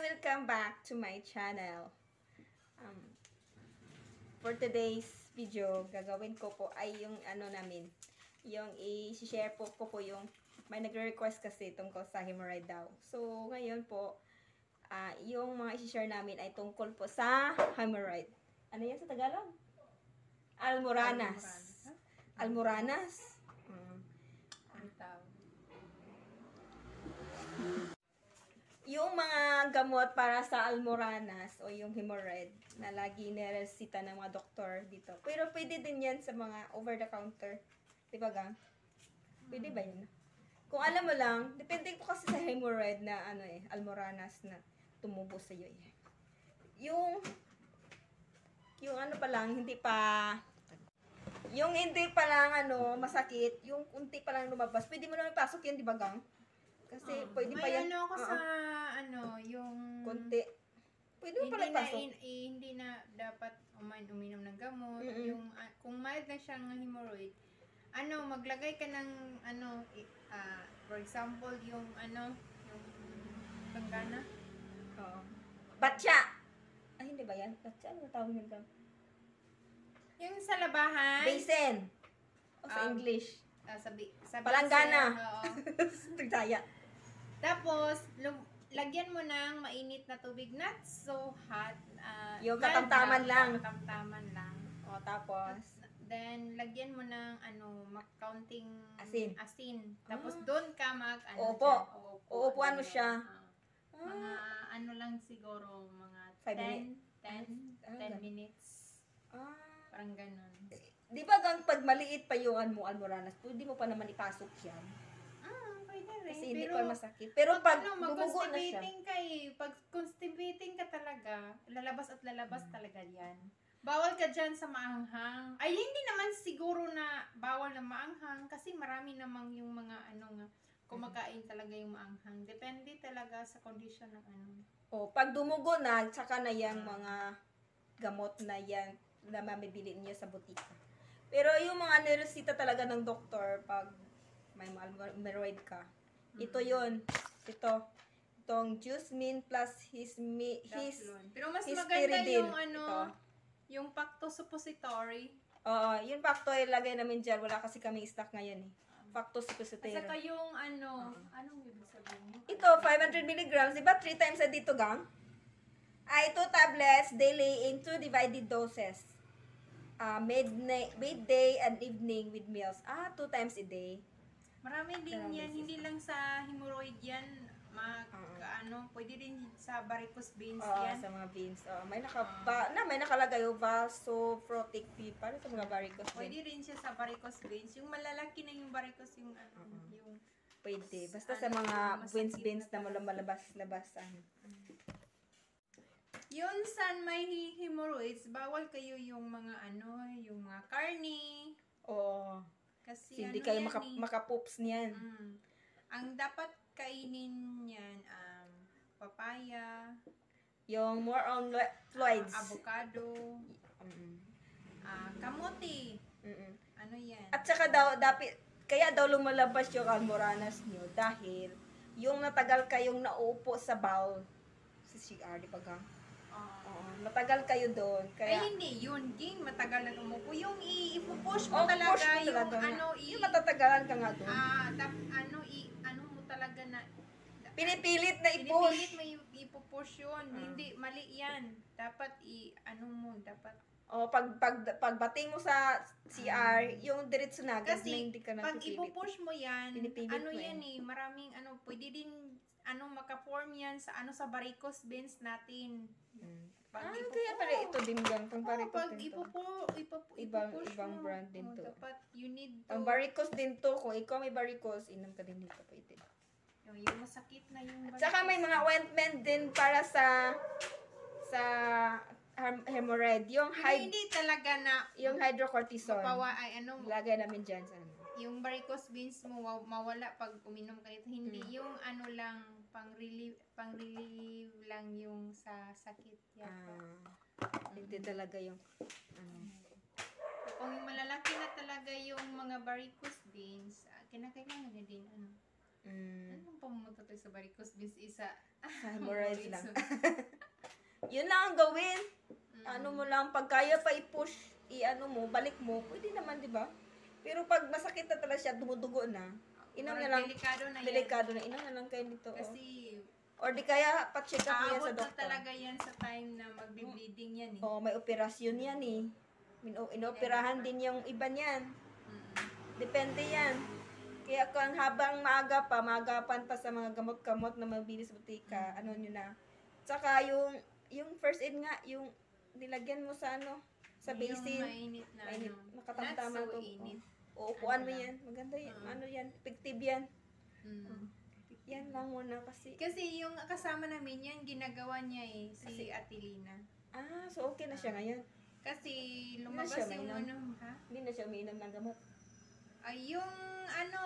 Welcome back to my channel. For today's video, gagawin ko po ay yung yung i-share ko po yung may nagre-request kasi tungkol sa hemorrhoid daw. So, ngayon po, yung mga i-share namin ay tungkol po sa hemorrhoid. Ano yan sa Tagalog? Almoranas. Almoranas? Yung mga gamot para sa almoranas o yung hemorrhoid na lagi niresita ng mga doktor dito. Pero pwede din yan sa mga over-the-counter. Diba gang? Pwede ba yun? Kung alam mo lang, depende po kasi sa hemorrhoid na almoranas na tumubo sa iyo. Yung ano pa lang, hindi pa lang masakit, yung unti pa lang lumabas, pwede mo naman ipasok yan, di ba gang? Kasi pwede pa yan. May ako sa yung konti. Pwede mo pala ipasok. Hindi na dapat uminom ng gamot. Yung kung mild na siyang hemorrhoid, maglagay ka ng for example, yung banggana. Oo. Batya. Ay, hindi ba yan? Batya, ano tawag nito? Yung sa labahan. Basin. O sa English. Sa palanggana. Oo. Tugtaya. Tapos, lagyan mo ng mainit na tubig, not so hot. Yung katamtaman lang. Katamtaman lang. O, tapos? Then, lagyan mo ng counting asin. Tapos, doon ka uupuan mo siya. Mga lang siguro, mga 10 minutes. Parang ganun. Di ba pag maliit pa yung almoranas, pwede mo pa naman ipasok yan? Pwede rin. Kasi hindi pa masakit. Pero pag dumugo na siya. Pag constipating ka talaga, lalabas talaga yan. Bawal ka dyan sa maanghang. Ay, hindi naman siguro na bawal na maanghang kasi marami namang yung mga kumakain talaga yung maanghang. Depende talaga sa condition ng pag dumugo na, tsaka na yung mga gamot na yan na mamibili niyo sa butika. Pero yung mga niresita talaga ng doktor pag may hemorrhoid ka, ito yun. Itong Jusmin plus his pero mas maganda yung yung Pacto suppository. Oo, yung Pacto ilagay namin dyan. Wala kasi kaming stock ngayon eh. Pacto suppository. Saka yung anong ibig sabihin? Ito, 500 mg. Diba 3 times a day to gang? Ay, 2 tablets daily in 2 divided doses. Midday and evening with meals. 2 times a day. Marami din yan. Hindi lang sa hemorrhoid yan. Pwede rin sa varicose veins yan. Sa mga veins. May nakalagay yung vasoprotic fee para sa mga varicose veins. Pwede rin siya sa varicose veins. Yung malalaki na yung varicose, yung pwede. Basta sa mga veins na malabas-labasan. Yun san may hemorrhoids, bawal kayo yung mga yung mga karne. Oo. Kasi hindi kayo makapoops niyan. Ang dapat kainin niyan, papaya. Yung more on fluids. Avocado. Kamote. Yan. At saka kaya daw lumalabas yung almoranas nyo dahil yung natagal kayong nauupo sa bowl sa CR, di ba gang? Matagal kayo doon. Kaya, ay, hindi. Yun, ging matagal na umupo. Yung ipupush mo talaga. Yung matatagalan ka nga doon. Mo talaga na. Pinipilit na i-push. Pinipilit mo ipupush yun. Hindi, mali yan. Dapat dapat. Pagbating mo sa CR, yung diretso na. Kasi, hindi ka pag ipupush mo yan, pinipilit yan maraming pwede din maka-form yan sa varicose veins natin. Kaya pala ito din gang pang varicose din to. Ibang brand din to. Dapat you need to. Ang varicose din to, kung ikaw may varicose, inom ka din dito pwede. Yung masakit na yung varicose. Tsaka may mga ointment din para sa hemorrhoid. Hindi talaga na yung hydrocortisone. Lagay namin dyan sa yung varicose veins mo mawala pag uminom ka nito. Hindi yung lang pang-relieve lang yung sa sakit yata. Hindi talaga yung Kung yung malalaki na talaga yung mga varicose veins, kinakailangan na din Anong pamunta tayo sa varicose veins? Isa. Sa hemorrhoids lang. Reason. Yun lang ang gawin. Mm. Ano mo lang, pag kaya pa i-push, i-ano mo, balik mo, pwede naman, di ba? Pero pag masakit na talaga siya, dumudugo na, inom na lang, Delikado na yan. delikado na, inom na lang kayo nito. Kasi, Or di kaya, pa-check up mo yan aabot sa na doktor. talaga yan sa time na magbe-bleeding yan eh. Oo, may operasyon yan eh. Inooperahan din yung iba niyan. Mm. Depende yan. Kaya kung habang maagapan pa sa mga gamot-gamot na mabili sa butika, ano nyo na. Tsaka yung first aid nga, yung nilagyan mo sa ano, sa Yung basin. mainit na Mainit. ano. Nakatamtaman Not so to. init. O, upuan mo Ano lang. yan. Maganda yan. Oo. Ano yan. Effective yan. Mm. Yan lang muna kasi. Kasi yung kasama namin yan, ginagawa niya eh, si Kasi- Atilina. Ah, so okay na siya ngayon. Kasi na lumabas siya yung mainom? ano, ha? Hindi na siya umiinom ng gamot. Ay, yung ano,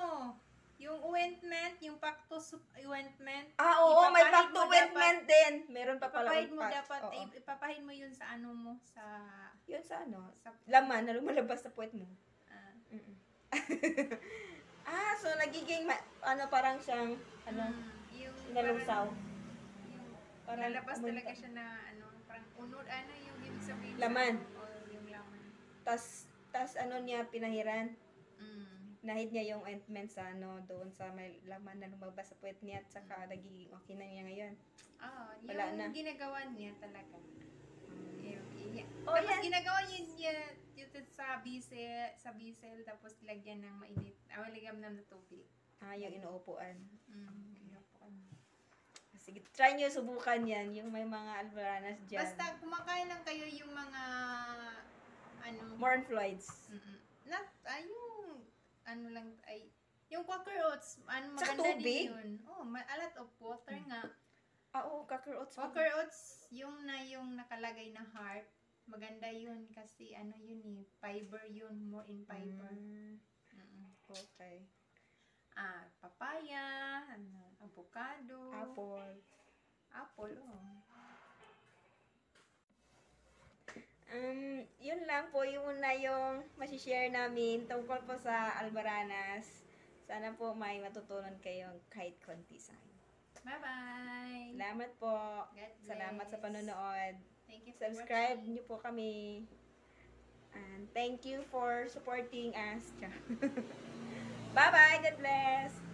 yung ointment, yung Pactos ointment. Ah, oo, may Ipapahid back to mo ointment din. Meron pa pala. Ipapahid mo pack. dapat, Oo. ipapahid mo yun sa ano mo, sa Yun sa ano, sa laman na lumalabas sa puwet mo. ah, Mm-mm. So nagiging, ano, parang siyang, ano, yung nalusaw. yung Parang lalabas amoy talaga pa. siya na ano, parang unod, ano yung ibig sabihin Laman. o yung laman. Tas ano niya, pinahiran. Nahid niya yung ointment sa ano, doon sa may laman na lumabas sa puwet niya at saka nagiging okay na niya ngayon. Yung Wala na. ginagawa niya talaga. Oh, Tapos yan. ginagawa niya yun sa bisel, tapos lagyan ng mainit, lagyan ng tubig. Yung inuupuan. Ginagawa. Sige, try nyo subukan yan, yung may mga albaranas dyan. Basta kumakain lang kayo yung mga ano, More on Floyds. not, yung ano lang, yung Quaker Oats, Sa maganda tubig? din yun. Oh, a lot of water nga. Oo, Quaker Oats. Quaker Oats, yung nakalagay na heart, maganda yun kasi ano yun eh, fiber yun, more in fiber. Okay. Papaya, avocado, Apple. oh. Yun lang po yung una yung masishare namin tungkol po sa albaranas. Sana po may matutunan kayong kahit konti sa akin. Bye-bye! Salamat po. God Salamat sa bless. panonood. Thank you for Subscribe watching. niyo po kami. And thank you for supporting us. Bye-bye. God bless.